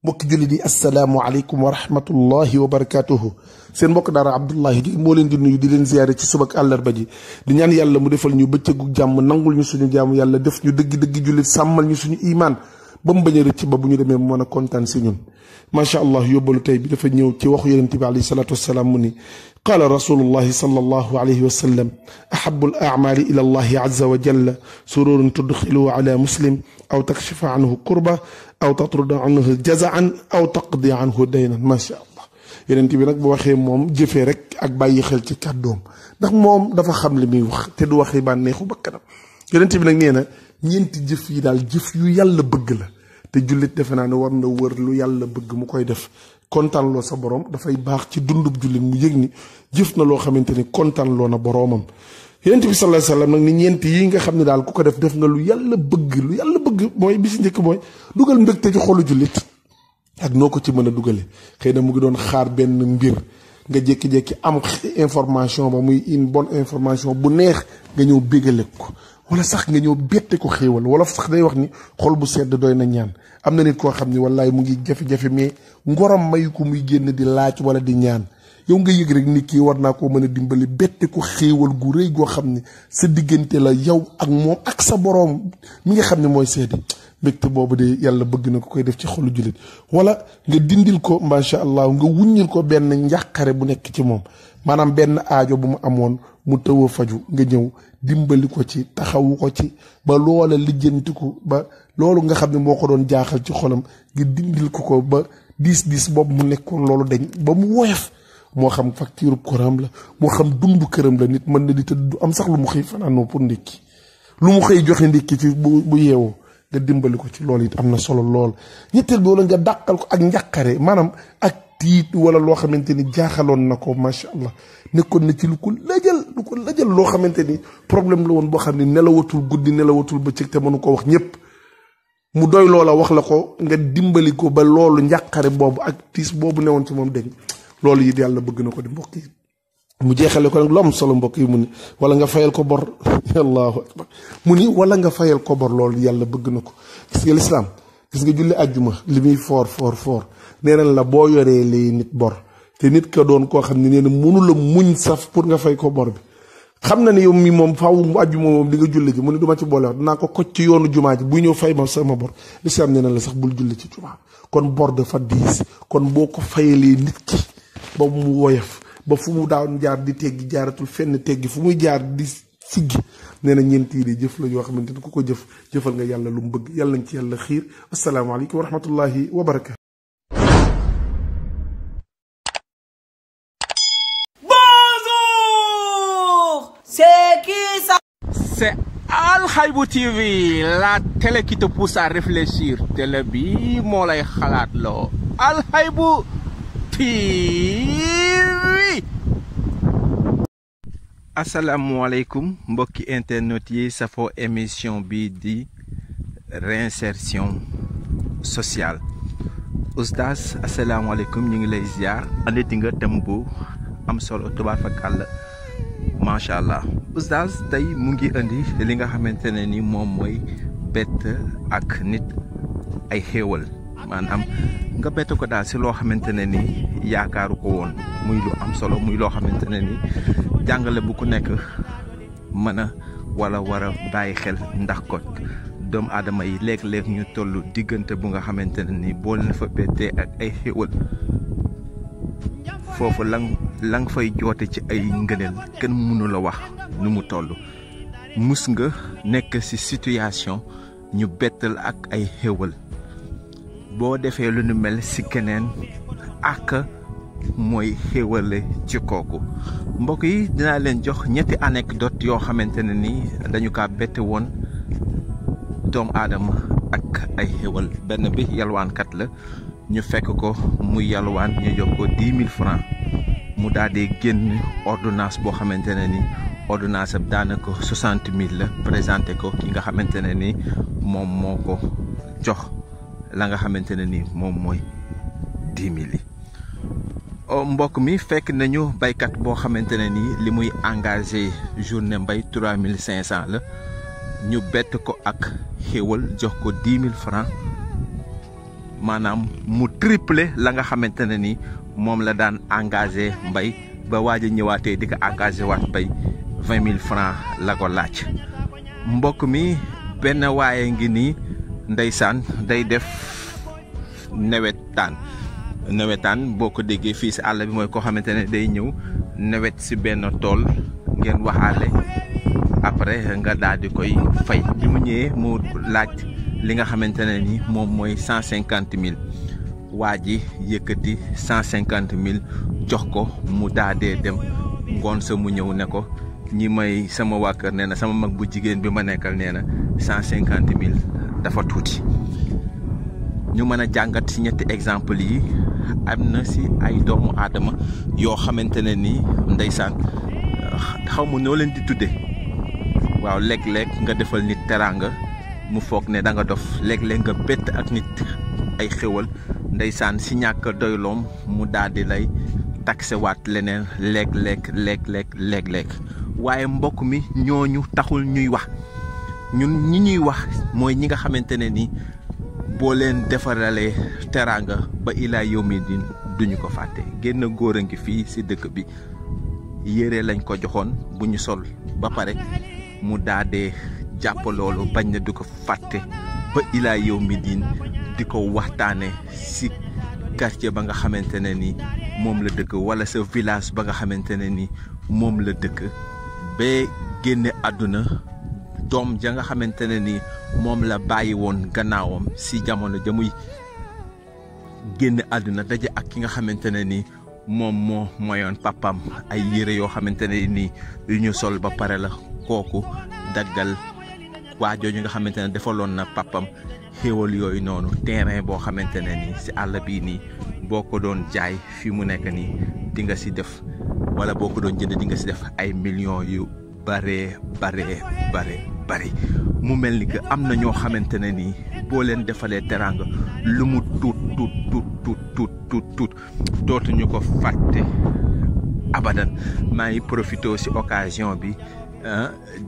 mbokki jullit yi asalaamaaleykum wa rahmatullahi wa barakatuhu seen mbokk daara Abdoulaye Guèye moo leen di nuyu di leen ziyaare ci subak àllarba ji di ñaan yàlla mu defal ñu bëccëgu jàmm nangul ñu suñu jaamu yàlla def ñu dëgg-dëgg jullit sàmmal ñu suñu imaan ba mu bañ a rëcc ba bu ñu demee mu mën a kontaan si ñun macha allah yóbbalu tey bi dafa ñëw ci waxu yonent bi alayhi salaatu wasalaam mu ni qaala rasulullahi sallallahu alayhi wa sallam ahabu al aamali ila allahi azza wa jalla sururun tudxilu ala muslim aw takshifa anhu kurba aw tatruda anhu jazaan aw taqdi anhu daynan macha allah yonent bi nag bu waxee moom jëfee rek ak bàyyi xel ci kàddoom ndax moom dafa xam li muy wax te du waxi bànneexu bakkanam yonent bi nag nee na ñeenti jëf yi daal jëf yu yàlla bëgg la te jullit defe naa ne war na wër lu yàlla bëgg mu koy def kontaan loo sa borom dafay baax ci dundub jullit mu yëg ni jëf na loo xamante ni kontaan loo na boroomam yonent bi sallallahu alayhi wasallam nag ni ñeent yi nga xam ne daal ku ko def nga lu yàlla bëgg mooy bi si njëkk mooy dugal mbégte ci xolu jullit ak noo ko ci mën a dugale xëy na mu ngi doon xaar benn mbir nga jékki-jékki am information ba muy une bonne information bu neex nga ñëw bégale ko wala sax nga ñëw bette ko xéewal wala sax day wax ni xol bu sedd doy na ñaan am na nit koo xam ni wallaay mu ngi jafe-jafe mais ngorom mayu ko muy génn di laaj wala di ñaan yow nga yëg rek nit kii war naa koo mën a dimbali bette ko xéewal gu rëy goo xam ne sa diggante la yow ak moom ak sa boroom mi nga xam ne mooy seede mbégte boobu de yàlla bëgg na ko koy def ci xolu jullit wala nga dindil ko macha allah nga wuññil ko benn njàqare bu nekk ci moom maanaam benn aajo bu mu amoon mu tëw a faju nga ñëw dimbali ko ci taxawu ko ci ba loola lijjantiku ba loolu nga xam ne moo ko doon jaaxal ci xolam nga dindil ko ba diis boobu mu nekkoon loolu dañ ba mu woyof moo xam facture courant la moo xam dundu këram la nit mën na di tëdd du am sax lu mu xëy fanaanoo pour ndékki lu mu xëy joxe ndékki ci bu yeewoo nga dimbali ko ci loolu it am na solo lool ñetteel bi wala nga dàqal ko ak njàqare maanaam ak tiit wala loo xamante ni jaaxaloon na ko macha allah nekkoon na ci lu ko lajal loo xamante ni problème la woon boo xam ne nelawatul guddi nelawatul bëccëg te mënu ko wax ñëpp mu doy loola wax la ko nga dimbali ko ba loolu njàqare boobu ak tiis boobu newoon ci moom dañ loolu it yàlla bëgg na ko di mbokk yi mu jeexale ko nag lu am solo mbokk yi mu ni wala nga fayal ko bor allahu akbar mu ni wala nga fayal ko bor loolu yàlla bëgg na ko gis nga lislaam gis nga julli àjjuma li muy foor nee na la boo yoree lii nit bor te nit ka doon koo xam ne nee na mënu la muñ saf pour nga fay ko bor bi xam na ne yow mi moom faaw mu àjjuma moom di nga julli ji mu ne duma ci boole wax dinaa ko kocc ci yoonu jumaa ji buy ñëw fay ma sama bor lislaam nee na la sax bul julli ci jumaa kon bor dafa diis kon boo ko fayalee nit ki ba mu woyof ba fu mu daan jaar di teggi jaaratul fenn teggi fu muy jaar di siggi nee na ñeent yi de jëf la yoo xamante ni ku ko jëfal nga yàlla lu mu bëgg yàlla nañ ci yàlla xiir asalaamaaleykum wa rahmatullahi wa barakatu. Bonjour, c'est qui ça? C'est Al Haïbou TV, la télé qui te pousse à réfléchir. Télé bi moo lay xalaat loo Al Haïbou TV. Asalaamaaleykum mbokki internet yi safoo émission bi di réinsertion sociale oustaz asalaamaaleykum ñu ngi lay ziar andeti nga thème bu am solo tubaarfakàlla macha allah oustaz tey mu ngi indi li nga xamante ne ni moom mooy bett ak nit ay xéewal maanaam nga bett ko daal si loo xamante ne ni yaakaaru ko woon muy lu am solo muy loo xamante ne ni jàngale bu ku nekk mën a wala war a bàyyi xel ndax ko doomu aadama yi léeg-léeg ñu toll diggante bu nga xamante ne ni boo leen fa bettee ak ay xéwal foofu la nga fay joote ci ay ngëneel kenn mënu la wax nu mu toll mus nga nekk ci situation ñu bettal ak ay xéwal boo defee lu nu mel ci keneen ak mooy xéwale ci kooku mbokk yi dinaa leen jox ñetti anecdote yoo xamante ne ni dañu kaa bette woon doomu aadama ak ay xéwal benn bi yalwaankat la ñu fekk ko muy yalwaan ñu jox ko 10 000 francs mu daal di génn ordonnance boo xamante ne ni ordonnance ab daanaka 60 000 la présenté ko ki nga xamante ne ni moom moo ko jox la nga xamante ne ni moom mooy 10 000 yi. mbokk mi fekk nañu baykat boo xamante ne ni li muy engagé journée mbay 3500 la ñu bett ko ak xéwal jox ko 10 000 francs maanaam mu triplé la nga xamante ne ni moom la daan engagé Mbaye ba waaj a ñëwaatee di ko engagé waat Mbaye 20 000 francs la ko laaj. mbokk mi benn waaye ngi nii ndeysaan day def nawetaan boo ko déggee fii si àll bi mooy koo xamante ne day ñëw nawet si benn tool ngeen waxaale après nga daal di koy fay. bi mu ñëwee mu laaj li nga xamante ne ni moom mooy 150 000 waa ji yëkkati 150 000 jox ko mu daal dee dem ngoon sa mu ñëw ne ko ñi may sama waa kër nee na sama mag bu jigéen bi ma nekkal nee na 150 000 dafa tuuti. ñu mën a jàngat ci ñetti exemple yi am na si ay doomu aadama yoo xamante ne ni ndeysaan xaw ma noo leen di tudde waaw léeg-léeg nga defal nit teraanga mu foog ne da nga dof, léeg-léeg nga bett ak nit ay xéwal ndeysaan si ñàkk doyloom mu daal di lay taxe waat leneen léeg-léeg waaye mbokk mi ñooñu taxul ñuy wax. ñun ñi ñuy wax mooy ñi nga xamante ne ni boo leen defaralee teraanga ba ilaa yawmi din duñu ko fàtte. génn góor a ngi fii si dëkk bi yére lañ ko joxoon bu ñu sol ba pare mu daadee jàpp loolu bañ na du ko fàtte ba ilaa yawmi din di ko waxtaane si quartier ba nga xamante ne ni moom la dëkk wala sa village ba nga xamante ne ni moom la dëkk ba génne àdduna. doom ja nga xamante ne ni moom la bàyyi woon gannaawam si jamono ja muy génn àdduna daje ak ki nga xamante ne ni moom moo moyoon papam ay yére yoo xamante ne ni yu ñu sol ba pare la kooku daggal waa jooju nga xamante ne defaloon na papam xéewal yooyu noonu terrain boo xamante ne ni si àll bii nii boo ko doon jaay fi mu nekk nii di nga si def wala boo ko doon jënd di nga si def ay millions yu bare mu mel ni que am na ñoo xamante ne nii boo leen defalee teraanga lu mu tuut dootuñu ko fàtte abadan. maa ngi profité si occasion bi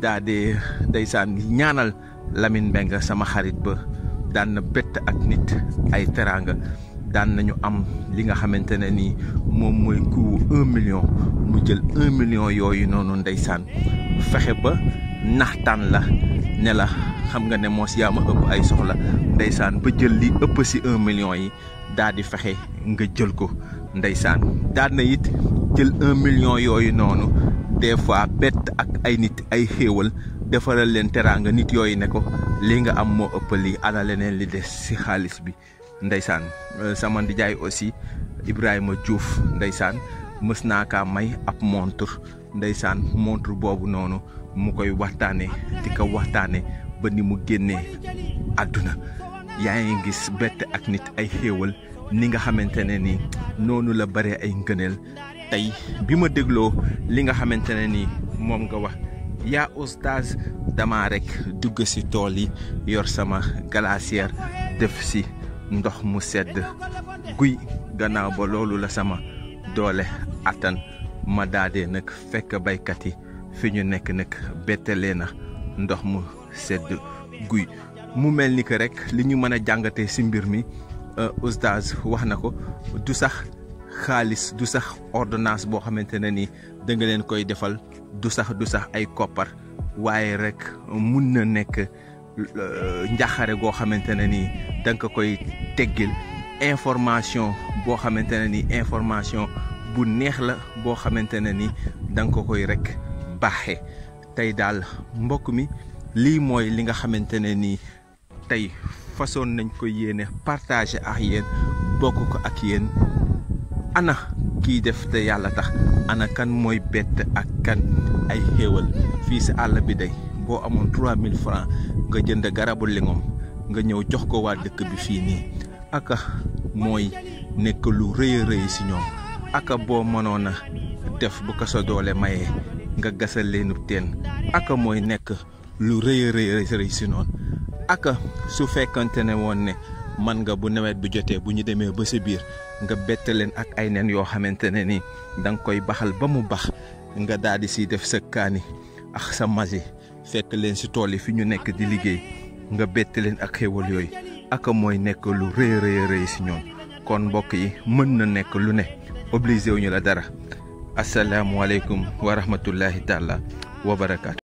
daa dee ndeysaan ñaanal Lamine Mbengue sama xarit ba daan na bett ak nit ay teraanga daan nañu am li nga xamante ne nii moom mooy ku 1 million mu jël 1 million yooyu noonu ndeysaan fexe ba naxtaan la ne la xam nga ne moos yaa ma ëpp ay soxla ndeysaan ba jël li ëpp si 1 million yi daal di fexe nga jël ko ndeysaan daan na it jël 1 million yooyu noonu des fois bett ak ay nit ay xéewal defaral leen teraanga nit yooyu ne ko li nga am moo ëpp lii ana leneen li des si xaalis bi ndeysaan. sama ndijaay aussi Ibrahima Diouf ndeysaan mës naa kaa may ab montre ndeysaan montre boobu noonu mu koy waxtaane di ko waxtaane ba ni mu génnee àdduna. yaa ngi gis bett ak nit ay xéewal ni nga xamante ne ni noonu la bare ay ngëneel. tey bi ma dégloo li nga xamante ne ni moom nga wax yaa oustaz dama rek dugg si tool yi yor sama glacière def si ndox mu sedd guy gannaaw ba loolu la sama doole attan ma daadee nag fekk baykat yi fi ñu nekk nag bettalee na ndox mu sedd guy. mu mel ni que rek li ñu mën a jàngatee si mbir mi oustaz wax na ko du sax xaalis du sax ordonnance boo xamante ne ni da nga leen koy defal du sax ay koppar waaye rek mun na nekk njaxare goo xamante ne ni da nga koy teggil information boo xamante ne ni information bu neex la boo xamante ne ni da nga ko koy rek baaxee. tey daal mbokk mi lii mooy li nga xamante ne ni tey façon nañ ko yéene partager ak yéen bokk ko ak yéen. ana kii def te yàlla tax ana kan mooy bett ak kan ay xéewal fii si àll bi day boo amoon 3000 francs nga jënd garabu lingom nga ñëw jox ko waa dëkk bi fii nii aka mooy nekk lu rëy a rëy si ñoom. aka boo mënoon a def bu ko sa doole mayee nga gasal leenu teen aka mooy nekk lu rëy a rëy si noonu. aka su fekkante ne woon ne man nga bu nawet bi jotee bu ñu demee ba sa biir nga bett leen ak ay nen yoo xamante ne ni da nga koy baxal ba mu bax nga daal di si def sa kaani ak sa masi fekk leen si tool yi fi ñu nekk di liggéey nga bett leen ak xéwal yooyu ak mooy nekk lu rëy si ñoom kon mbokk yi mën na nekk lu ne obligé wuñu la dara asalaamualeykum wa rahmatullahi taala wa barakaatu